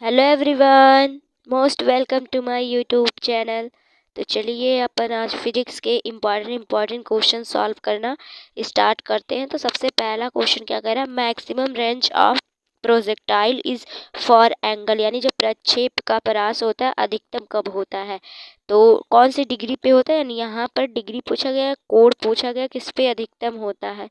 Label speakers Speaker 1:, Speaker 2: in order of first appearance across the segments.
Speaker 1: Hello everyone, most welcome to my YouTube channel. तो चलिए अपन आज फिजिक्स के इम्पॉर्टेंट क्वेश्चन सॉल्व करना स्टार्ट करते हैं। तो सबसे पहला क्वेश्चन क्या कह रहा है, maximum range of projectile is for angle, यानी जो प्रक्षेप का परास होता है अधिकतम कब होता है। तो कौन सी डिग्री पे होता है, यानी यहाँ पर डिग्री पूछा गया, कोड पूछा गया, किस पे अधिकतम होता है।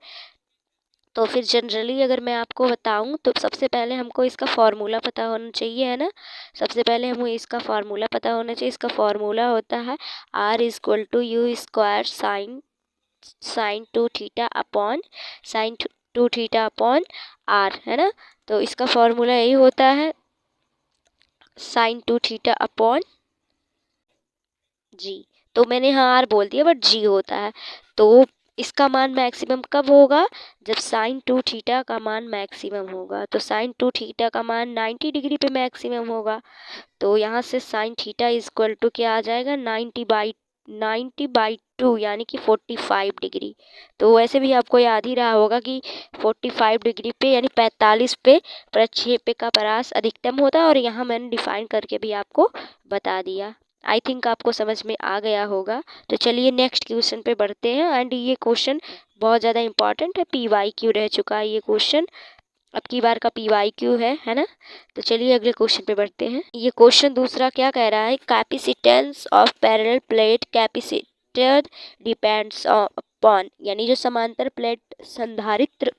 Speaker 1: तो फिर जनरली अगर मैं आपको बताऊं तो सबसे पहले हमको इसका फार्मूला पता होना चाहिए, है ना। सबसे पहले हमें इसका फार्मूला पता होना चाहिए। इसका फार्मूला होता है R=U² sign to theta upon sine to theta upon R, है ना। तो इसका फार्मूला यही होता है साइन टू थीटा अपॉन जी। तो मैंने यहाँ R बोल दिया बट G होता है। तो इसका मान मैक्सिमम कब होगा, जब साइन टू थीटा का मान मैक्सिमम होगा। तो साइन टू थीटा का मान 90 डिग्री पे मैक्सिमम होगा। तो यहाँ से साइन थीटा इक्वल टू क्या आ जाएगा, 90/2 यानी कि 45 डिग्री। तो वैसे भी आपको याद ही रहा होगा कि 45 डिग्री पे यानी 45 पे प्रक्षेप का परास अधिकतम होता है, और यहाँ मैंने डिफाइन करके भी आपको बता दिया। आई थिंक आपको समझ में आ गया होगा। तो चलिए नेक्स्ट क्वेश्चन पे बढ़ते हैं। एंड ये क्वेश्चन बहुत ज़्यादा इंपॉर्टेंट है, PYQ रह चुका है ये क्वेश्चन, अब की बार का PYQ है ना। तो चलिए अगले क्वेश्चन पे बढ़ते हैं। ये क्वेश्चन दूसरा क्या कह रहा है, capacitance of parallel plate capacitor depends upon, यानी जो समांतर प्लेट संधारित्र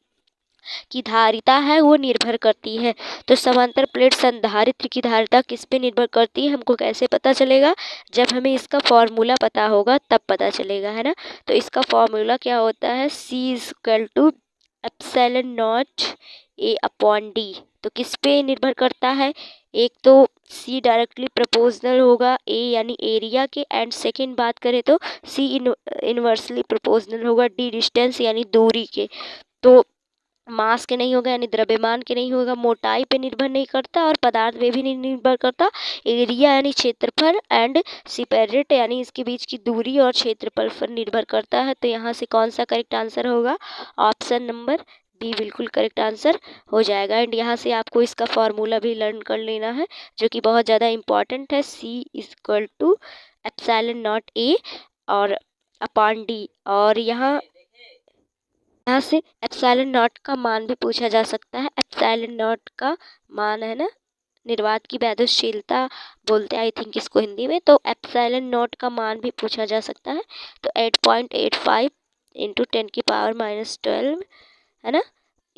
Speaker 1: की धारिता है वो निर्भर करती है। तो समांतर प्लेट संधारित्र की धारिता किस पे निर्भर करती है, हमको कैसे पता चलेगा, जब हमें इसका फॉर्मूला पता होगा तब पता चलेगा, है ना। तो इसका फॉर्मूला क्या होता है, C=ε0A/d। तो किस पे निर्भर करता है, एक तो C डायरेक्टली प्रोपोर्शनल होगा A यानी एरिया के, एंड सेकेंड बात करें तो C इनवर्सली प्रोपोर्शनल होगा D डिस्टेंस यानी दूरी के। तो मास के नहीं होगा यानी द्रव्यमान के नहीं होगा, मोटाई पे निर्भर नहीं करता और पदार्थ पे भी नहीं निर्भर करता, एरिया यानी क्षेत्रफल एंड सेपरेट यानी इसके बीच की दूरी और क्षेत्रफल पर निर्भर करता है। तो यहाँ से कौन सा करेक्ट आंसर होगा, ऑप्शन नंबर बी बिल्कुल करेक्ट आंसर हो जाएगा। एंड यहाँ से आपको इसका फॉर्मूला भी लर्न कर लेना है जो कि बहुत ज़्यादा इंपॉर्टेंट है, C=ε0A और अपॉन डी। और यहाँ से एप्सिलॉन नॉट का मान भी पूछा जा सकता है। एप्सिलॉन नॉट का मान है ना, निर्वात की वैद्युतशीलता बोलते हैं आई थिंक इसको हिंदी में। तो एप्सिलॉन नॉट का मान भी पूछा जा सकता है। तो 8.85 × 10⁻12 है ना,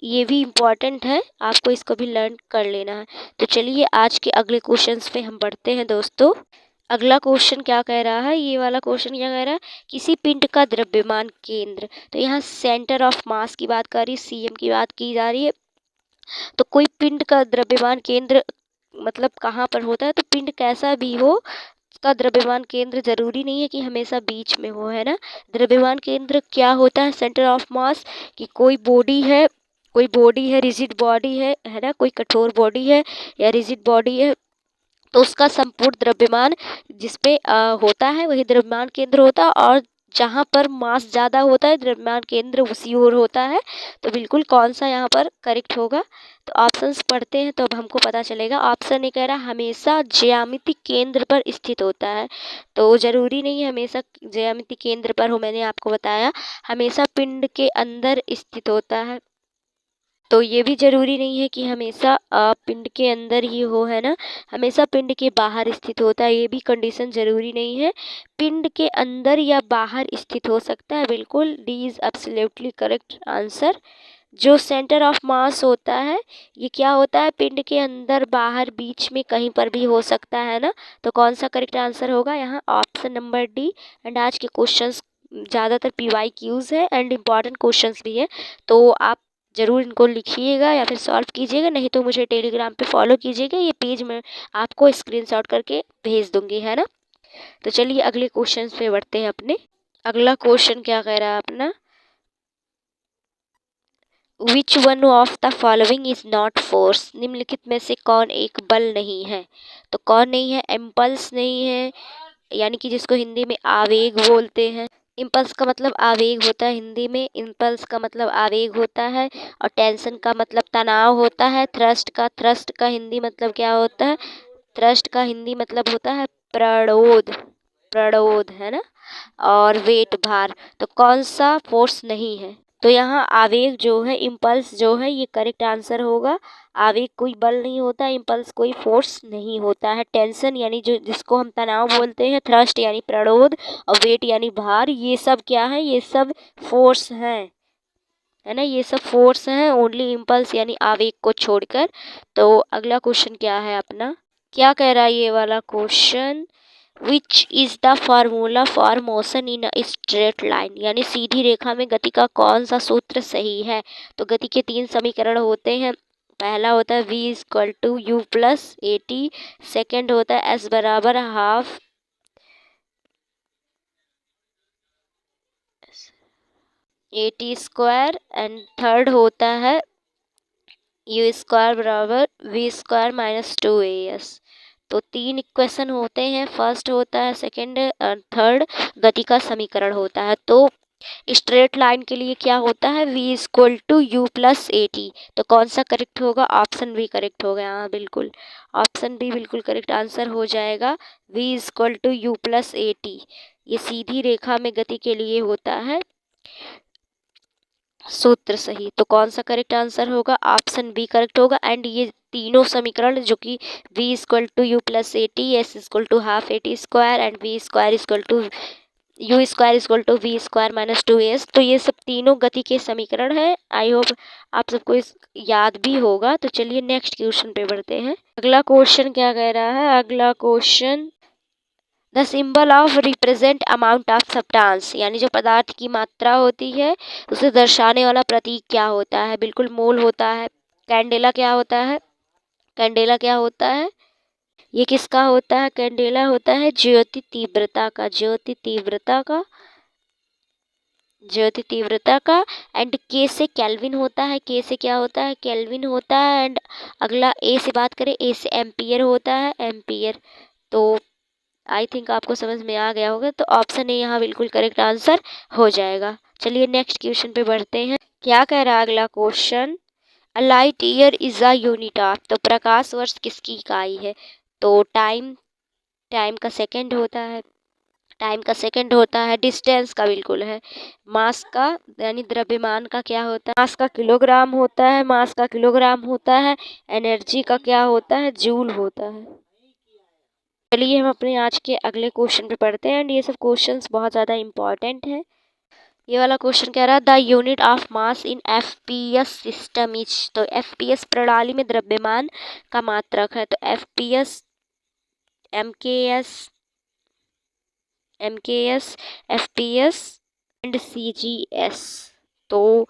Speaker 1: ये भी इम्पॉर्टेंट है, आपको इसको भी लर्न कर लेना है। तो चलिए आज के अगले क्वेश्चंस पे हम बढ़ते हैं दोस्तों। अगला क्वेश्चन क्या कह रहा है, ये वाला क्वेश्चन क्या कह रहा है, किसी पिंड का द्रव्यमान केंद्र। तो यहाँ सेंटर ऑफ मास की बात कर रही, CM की बात की जा रही है। तो कोई पिंड का द्रव्यमान केंद्र मतलब कहाँ पर होता है, तो पिंड कैसा भी हो उसका द्रव्यमान केंद्र जरूरी नहीं है कि हमेशा बीच में हो, है ना। द्रव्यमान केंद्र क्या होता है, सेंटर ऑफ मास, कि कोई बॉडी है रिजिड बॉडी है ना, कोई कठोर बॉडी है या रिजिड बॉडी है, तो उसका संपूर्ण द्रव्यमान जिसपे होता है वही द्रव्यमान केंद्र होता है, और जहाँ पर मास ज़्यादा होता है द्रव्यमान केंद्र उसी ओर होता है। तो बिल्कुल कौन सा यहाँ पर करेक्ट होगा, तो ऑप्शंस पढ़ते हैं तो अब हमको पता चलेगा। ऑप्शन ए कह रहा है हमेशा ज्यामिति केंद्र पर स्थित होता है। तो ज़रूरी नहीं है हमेशा ज्यामिति केंद्र पर हो, मैंने आपको बताया हमेशा पिंड के अंदर स्थित होता है। तो ये भी जरूरी नहीं है कि हमेशा पिंड के अंदर ही हो, है ना, हमेशा पिंड के बाहर स्थित होता है, ये भी कंडीशन जरूरी नहीं है। पिंड के अंदर या बाहर स्थित हो सकता है, बिल्कुल D is absolutely correct answer. जो सेंटर ऑफ मास होता है ये क्या होता है, पिंड के अंदर बाहर बीच में कहीं पर भी हो सकता है ना। तो कौन सा करेक्ट आंसर होगा यहाँ, ऑप्शन नंबर डी। एंड आज के क्वेश्चंस ज़्यादातर PYQs है एंड इम्पॉर्टेंट क्वेश्चंस भी है, तो आप ज़रूर इनको लिखिएगा या फिर सॉल्व कीजिएगा, नहीं तो मुझे टेलीग्राम पे फॉलो कीजिएगा, ये पेज मैं आपको स्क्रीनशॉट करके भेज दूंगी, है ना। तो चलिए अगले क्वेश्चन पे बढ़ते हैं अपने। अगला क्वेश्चन क्या कह रहा है अपना, which one of the following is not force, निम्नलिखित में से कौन एक बल नहीं है। तो कौन नहीं है, इम्पल्स नहीं है, यानी कि जिसको हिंदी में आवेग बोलते हैं, इम्पल्स का मतलब आवेग होता है हिंदी में, इम्पल्स का मतलब आवेग होता है। और टेंशन का मतलब तनाव होता है। थ्रस्ट का हिंदी मतलब क्या होता है? थ्रस्ट का हिंदी मतलब होता है प्रणोद, प्रणोद है ना। और वेट भार, तो कौन सा फोर्स नहीं है? तो यहाँ आवेग जो है, इम्पल्स जो है, ये करेक्ट आंसर होगा। आवेग कोई बल नहीं होता, इम्पल्स कोई फोर्स नहीं होता है। टेंशन यानी जो जिसको हम तनाव बोलते हैं, थ्रस्ट यानी प्रणोद, और वेट यानी भार, ये सब क्या है? ये सब फोर्स हैं, है ना, ये सब फोर्स हैं, ओनली इम्पल्स यानी आवेग को छोड़कर। तो अगला क्वेश्चन क्या है अपना? क्या कह रहा है ये वाला question? Which is the formula for motion in a straight line, यानी सीधी रेखा में गति का कौन सा सूत्र सही है? तो गति के 3 समीकरण होते हैं। पहला होता है v equal to u plus a t, second होता है s बराबर half a t square, and third होता है यू स्क्वायर बराबर वी स्क्वायर माइनस 2as। तो 3 इक्वेशन होते हैं, फर्स्ट होता है सेकंड थर्ड गति का समीकरण होता है। तो स्ट्रेट लाइन के लिए क्या होता है? v equal to u plus a t. तो कौन सा करेक्ट होगा? ऑप्शन बी करेक्ट होगा। हाँ बिल्कुल, ऑप्शन बी बिल्कुल करेक्ट आंसर हो जाएगा। v equal to u plus a t, ये सीधी रेखा में गति के लिए होता है सूत्र सही। तो कौन सा करेक्ट आंसर होगा? ऑप्शन बी करेक्ट होगा। एंड ये तीनों समीकरण जो कि v equal to u plus a t, s equal to half a t square, and v square equal to u square equal to v square minus 2s, तो ये सब तीनों गति के समीकरण है। आई होप आप सबको इस याद भी होगा। तो चलिए नेक्स्ट क्वेश्चन पे बढ़ते हैं। अगला क्वेश्चन क्या कह रहा है? अगला question, the symbol of represent amount of substance, यानी जो पदार्थ की मात्रा होती है उसे दर्शाने वाला प्रतीक क्या होता है? बिल्कुल मोल होता है। कैंडेला क्या होता है? कैंडेला क्या होता है? ये किसका होता है? कैंडेला होता है ज्योति तीव्रता का, ज्योति तीव्रता का, ज्योति तीव्रता का। एंड के से केल्विन होता है, के से क्या होता है? केल्विन होता है। एंड अगला ए से बात करें, ए से एम्पियर होता है, एम्पियर। तो आई थिंक आपको समझ में आ गया होगा। तो ऑप्शन ए यहाँ बिल्कुल करेक्ट आंसर हो जाएगा। चलिए नेक्स्ट क्वेश्चन पे बढ़ते हैं। क्या कह रहा है अगला question? A light year is a unit of, तो प्रकाश वर्ष किसकी इकाई है? तो टाइम, टाइम का सेकंड होता है, टाइम का सेकंड होता है। डिस्टेंस का बिल्कुल है। मास का यानी द्रव्यमान का क्या होता है? मास का किलोग्राम होता है, मास का किलोग्राम होता है। एनर्जी का क्या होता है? जूल होता है। चलिए हम अपने आज के अगले क्वेश्चन पे पढ़ते हैं। एंड ये सब क्वेश्चंस बहुत ज़्यादा इंपॉर्टेंट है। ये वाला क्वेश्चन कह रहा है the unit of mass in FPS system is, तो एफपीएस प्रणाली में द्रव्यमान का मात्रक है। तो FPS, MKS, MKS, FPS and CGS. तो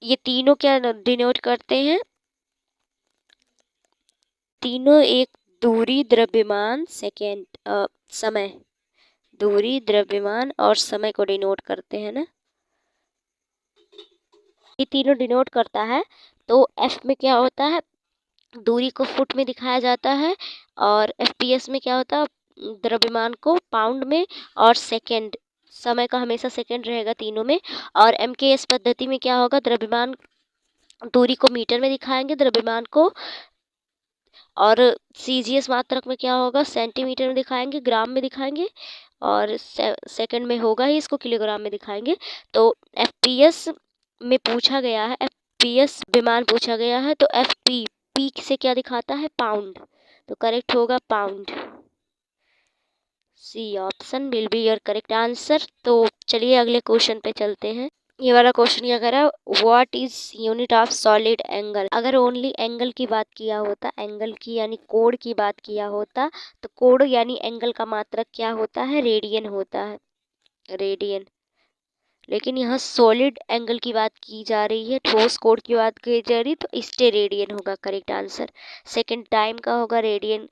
Speaker 1: ये तीनों क्या डिनोट करते हैं? तीनों एक दूरी, द्रव्यमान, सेकेंड समय, दूरी, द्रव्यमान और समय को डिनोट करते हैं ना, ये तीनों डिनोट करता है। तो एफ में क्या होता है? दूरी को फुट में दिखाया जाता है। और एफपीएस में क्या होता है? द्रव्यमान को पाउंड में। और सेकेंड, समय का हमेशा सेकेंड रहेगा तीनों में। और एमकेएस पद्धति में क्या होगा? द्रव्यमान, दूरी को मीटर में दिखाएंगे, द्रव्यमान को। और सीजीएस मात्रक में क्या होगा? सेंटीमीटर में दिखाएंगे, ग्राम में दिखाएंगे। और सेकंड में होगा ही, इसको किलोग्राम में दिखाएंगे। तो एफपीएस में पूछा गया है, एफपीएस विमान पूछा गया है, तो एफपी, पी से क्या दिखाता है? पाउंड। तो करेक्ट होगा pound. C option will be your correct answer. तो चलिए अगले क्वेश्चन पे चलते हैं। ये वाला क्वेश्चन क्या कर रहा है? What is unit of solid angle. अगर ओनली एंगल की बात किया होता, एंगल की यानी कोण की बात किया होता, तो कोण यानी एंगल का मात्रक क्या होता है? रेडियन होता है, रेडियन। लेकिन यहाँ सॉलिड एंगल की बात की जा रही है, ठोस कोण की बात की जा रही है, तो इससे रेडियन होगा करेक्ट आंसर। सेकंड टाइम का होगा रेडियन,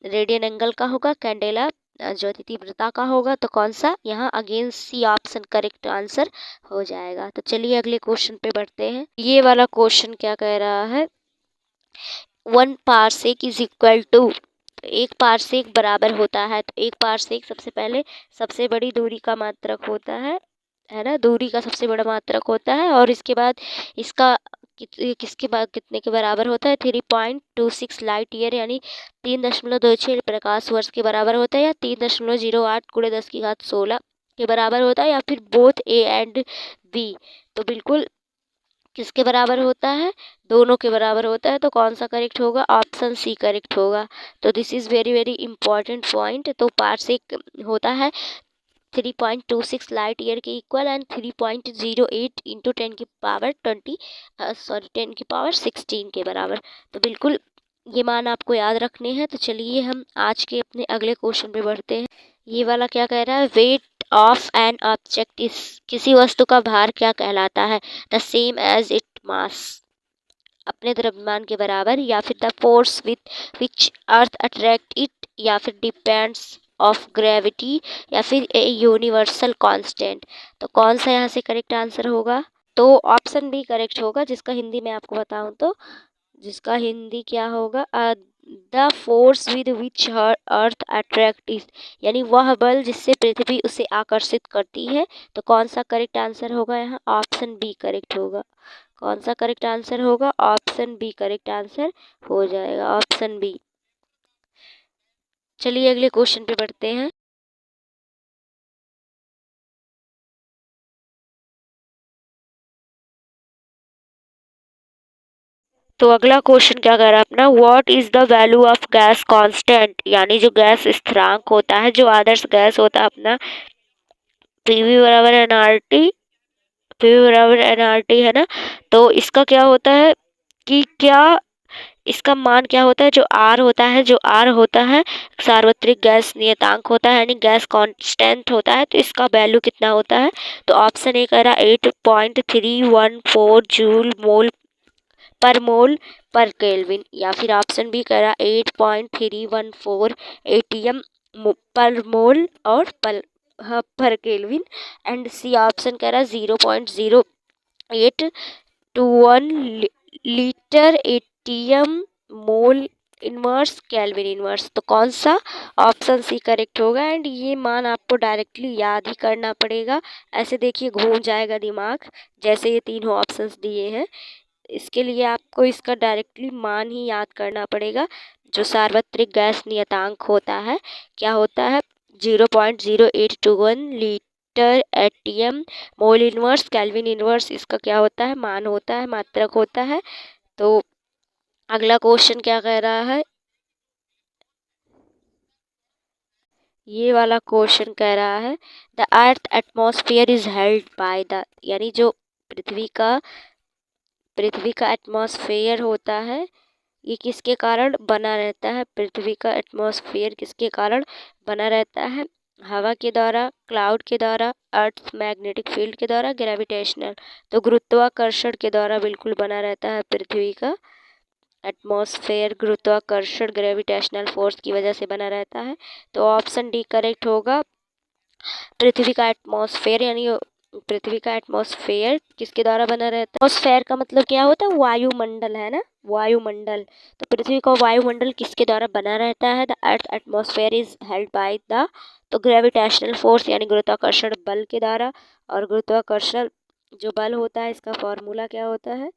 Speaker 1: रेडियन एंगल का होगा। कैंडेला ज्योति तीव्रता का होगा। तो कौन सा? यहाँ again C option correct answer हो जाएगा। तो चलिए अगले क्वेश्चन पे बढ़ते हैं। ये वाला क्वेश्चन क्या कह रहा है? 1 parsec is equal to 1 parsec बराबर होता है। तो 1 पारसेक सबसे पहले सबसे बड़ी दूरी का मात्रक होता है ना, दूरी का सबसे बड़ा मात्रक होता है। और इसके बाद इसका किसके बाद कितने के बराबर होता है, 3.26 लाइट ईयर यानी 3.26 प्रकाश वर्ष के बराबर होता है, या 3.08 × 10⁻16 के बराबर होता है, या फिर बोथ ए एंड बी। तो बिल्कुल किसके बराबर होता है, दोनों के बराबर होता है। तो कौन सा करेक्ट होगा, ऑप्शन सी करेक्ट होगा। तो this is very very important point. तो पारसेक होता है 3.26 लाइट ईयर के इक्वल एंड 3.08 इंटू 10⁻16 के बराबर। तो बिल्कुल ये मान आपको याद रखने हैं। तो चलिए हम आज के अपने अगले क्वेश्चन पे बढ़ते हैं। ये वाला क्या कह रहा है, weight of an object is, किसी वस्तु का भार क्या कहलाता है, the same as it mass, अपने द्रव्यमान के बराबर, या फिर the force with which earth attract it, या फिर डिपेंड्स ऑफ ग्रेविटी, या फिर ए यूनिवर्सल कांस्टेंट। तो कौन सा यहाँ से करेक्ट आंसर होगा, तो ऑप्शन बी करेक्ट होगा। जिसका हिंदी में आपको बताऊं तो जिसका हिंदी क्या होगा, the force with which earth attract is, यानी वह बल जिससे पृथ्वी उसे आकर्षित करती है। तो कौन सा करेक्ट आंसर होगा यहाँ, ऑप्शन बी करेक्ट होगा। कौन सा करेक्ट आंसर होगा, ऑप्शन बी करेक्ट आंसर हो जाएगा, ऑप्शन बी। चलिए अगले क्वेश्चन पे बढ़ते हैं। तो अगला क्वेश्चन क्या कह रहा है अपना, what is the value of gas constant, यानी जो गैस स्थिरांक होता है, जो आदर्श गैस होता है अपना, पीवी बराबर एनआरटी, पीवी बराबर एनआरटी है ना। तो इसका क्या होता है कि क्या इसका मान क्या होता है, जो आर होता है, जो आर होता है सार्वत्रिक गैस नियतांक होता है, यानी गैस कांस्टेंट होता है। तो इसका वैल्यू कितना होता है, तो ऑप्शन ए कह रहा 8.314 जूल मोल पर मोल पर केल्विन, या फिर ऑप्शन बी कह रहा 8.314 एटीएम पर मोल और पर केल्विन, एंड सी ऑप्शन कह रहा 0.0821 litre ATM mole inverse kelvin inverse. तो कौन सा, ऑप्शन सी करेक्ट होगा। एंड ये मान आपको डायरेक्टली याद ही करना पड़ेगा, ऐसे देखिए घूम जाएगा दिमाग, जैसे ये तीनों ऑप्शंस दिए हैं। इसके लिए आपको इसका डायरेक्टली मान ही याद करना पड़ेगा। जो सार्वत्रिक गैस नियतांक होता है क्या होता है, 0.0821 litre ATM mole inverse kelvin inverse, इसका क्या होता है, मान होता है, मात्रक होता है। तो अगला क्वेश्चन क्या कह रहा है, ये वाला क्वेश्चन कह रहा है the earth atmosphere is held by the, यानी जो पृथ्वी का एटमॉस्फेयर होता है, ये किसके कारण बना रहता है, पृथ्वी का एटमॉस्फेयर किसके कारण बना रहता है, हवा के द्वारा, क्लाउड के द्वारा, अर्थ मैग्नेटिक फील्ड के द्वारा, ग्रेविटेशनल, तो गुरुत्वाकर्षण के द्वारा बिल्कुल बना रहता है पृथ्वी का एटमॉस्फेयर, गुरुत्वाकर्षण ग्रेविटेशनल फोर्स की वजह से बना रहता है। तो ऑप्शन डी करेक्ट होगा, पृथ्वी का एटमॉस्फेयर, यानी पृथ्वी का एटमॉस्फेयर किसके द्वारा बना रहता है, एटमॉस्फेयर का मतलब क्या होता है, वायुमंडल है ना, वायुमंडल। तो पृथ्वी का वायुमंडल किसके द्वारा बना रहता है, the earth atmosphere is held by the, तो ग्रेविटेशनल फोर्स यानी गुरुत्वाकर्षण बल के द्वारा। और गुरुत्वाकर्षण जो बल होता है, इसका फॉर्मूला क्या होता है,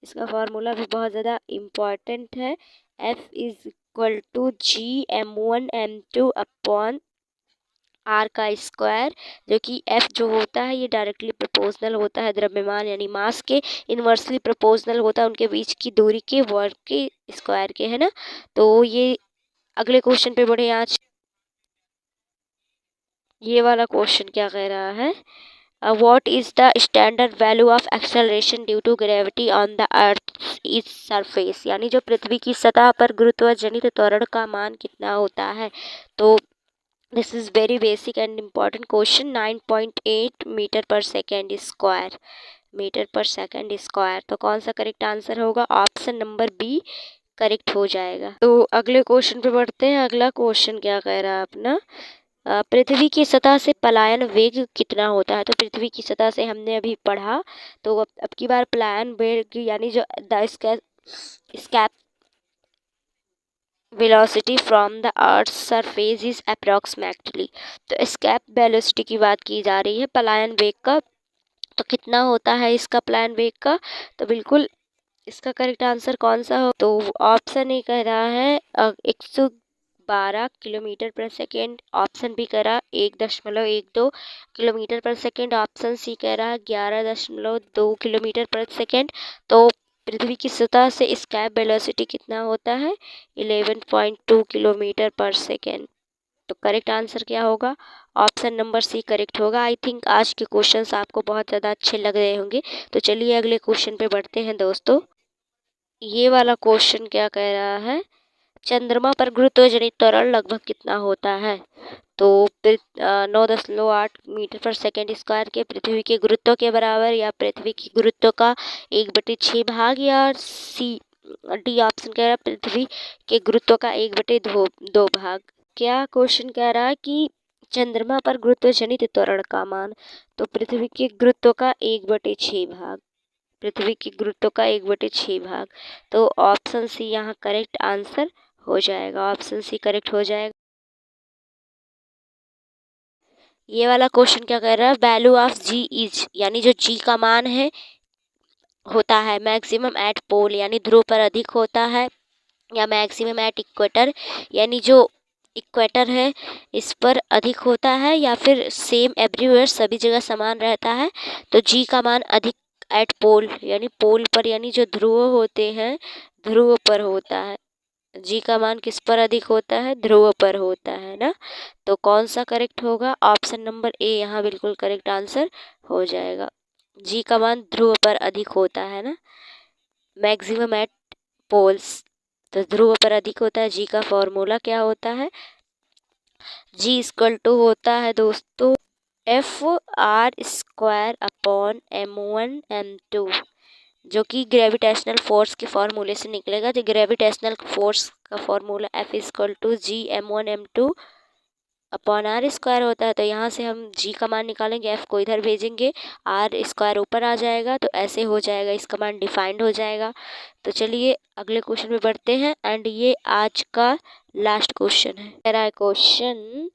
Speaker 1: इसका फार्मूला भी बहुत ज़्यादा इम्पॉर्टेंट है, F=G m1m2 अपॉन आर का स्क्वायर, जो कि F जो होता है ये डायरेक्टली प्रोपोर्शनल होता है द्रव्यमान यानी मास के, इनवर्सली प्रोपोर्शनल होता है उनके बीच की दूरी के वर्ग के स्क्वायर के, है ना। तो ये अगले क्वेश्चन पे बढ़े आज। ये वाला क्वेश्चन क्या कह रहा है, what is the standard value of acceleration due to gravity on the earth's its surface, यानी जो पृथ्वी की सतह पर गुरुत्वाजनित त्वरण का मान कितना होता है। तो this is very basic and important question, 9.8 metre पर सेकेंड स्क्वायर, मीटर पर सेकेंड स्क्वायर। तो कौन सा करेक्ट आंसर होगा, ऑप्शन नंबर बी करेक्ट हो जाएगा। तो अगले क्वेश्चन पे बढ़ते हैं। अगला क्वेश्चन क्या कह रहा है अपना, पृथ्वी की सतह से पलायन वेग कितना होता है। तो पृथ्वी की सतह से हमने अभी पढ़ा, तो अब की बार पलायन वेग यानी जो the escape velocity from the earth surface is approximately. तो एस्केप वेलोसिटी की बात की जा रही है, पलायन वेग का। तो कितना होता है इसका पलायन वेग का? तो बिल्कुल इसका करेक्ट आंसर कौन सा हो? तो ऑप्शन ए कह रहा है 112 किलोमीटर पर सेकेंड। ऑप्शन बी कह रहा 1.12 किलोमीटर पर सेकेंड। ऑप्शन सी कह रहा है 11.2 किलोमीटर पर सेकेंड। तो पृथ्वी की सतह से एस्केप वेलोसिटी कितना होता है? 11.2 किलोमीटर पर सेकेंड। तो करेक्ट आंसर क्या होगा? ऑप्शन नंबर सी करेक्ट होगा। आई थिंक आज के क्वेश्चंस आपको बहुत ज़्यादा अच्छे लग रहे होंगे। तो चलिए अगले क्वेश्चन पे बढ़ते हैं दोस्तों। ये वाला क्वेश्चन क्या कह रहा है? चंद्रमा पर गुरुत्वजनित त्वरण लगभग कितना होता है? तो 9.8 मीटर पर सेकेंड स्क्वायर के पृथ्वी के गुरुत्व के बराबर, या पृथ्वी की गुरुत्व का 1/6 भाग, या सी डी ऑप्शन कह रहा है पृथ्वी के गुरुत्व का 1/2 भाग। क्या क्वेश्चन कह रहा है कि चंद्रमा पर गुरुत्वजनित त्वरण का मान? तो पृथ्वी के गुरुत्व का 1/6 भाग, पृथ्वी की गुरुत्व का 1/6 भाग। तो ऑप्शन सी यहाँ करेक्ट आंसर हो जाएगा। ऑप्शन सी करेक्ट हो जाएगा। ये वाला क्वेश्चन क्या कह रहा है? वैल्यू ऑफ जी इज, यानी जो जी का मान है होता है मैक्सिमम एट पोल, यानी ध्रुव पर अधिक होता है, या मैक्सिमम एट इक्वेटर, यानी जो इक्वेटर है इस पर अधिक होता है, या फिर सेम एवरीवेयर, सभी जगह समान रहता है। तो जी का मान अधिक एट पोल, यानी पोल पर, यानी जो ध्रुव होते हैं ध्रुव पर होता है। जी का मान किस पर अधिक होता है? ध्रुव पर होता है ना। तो कौन सा करेक्ट होगा? ऑप्शन नंबर ए यहाँ बिल्कुल करेक्ट आंसर हो जाएगा। जी का मान ध्रुव पर अधिक होता है ना, मैक्सिमम एट पोल्स। तो ध्रुव पर अधिक होता है। जी का फॉर्मूला क्या होता है? जी इक्वल टू होता है दोस्तों F r² upon m1 m2, जो कि ग्रेविटेशनल फोर्स के फॉर्मूले से निकलेगा। तो ग्रेविटेशनल फोर्स का formula F=G m1 m2 upon r² होता है। तो यहाँ से हम जी का मान निकालेंगे, F को इधर भेजेंगे, r² ऊपर आ जाएगा, तो ऐसे हो जाएगा, इसका मान डिफाइंड हो जाएगा। तो चलिए अगले क्वेश्चन पे बढ़ते हैं, एंड ये आज का लास्ट क्वेश्चन है। मेरा question,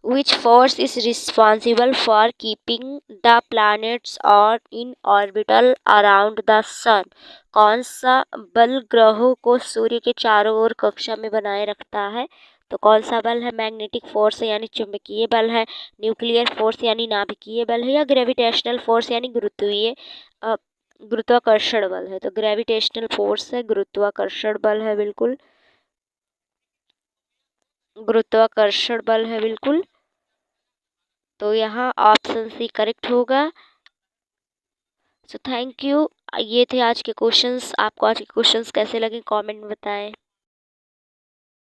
Speaker 1: which force is responsible for keeping the planets और इन ऑर्बिटल अराउंड द सन? कौन सा बल ग्रहों को सूर्य के चारों ओर कक्षा में बनाए रखता है? तो कौन सा बल है? मैग्नेटिक फोर्स है, यानी चुंबकीय बल है, न्यूक्लियर फोर्स यानी नाभिकीय बल है, या ग्रेविटेशनल फोर्स यानी गुरुत्वाकर्षण बल है? तो ग्रेविटेशनल फोर्स है, गुरुत्वाकर्षण बल है, बिल्कुल गुरुत्वाकर्षण बल है, बिल्कुल। तो यहाँ ऑप्शन सी करेक्ट होगा। So thank you. ये थे आज के क्वेश्चंस। आपको आज के क्वेश्चंस कैसे लगे कमेंट में बताएं।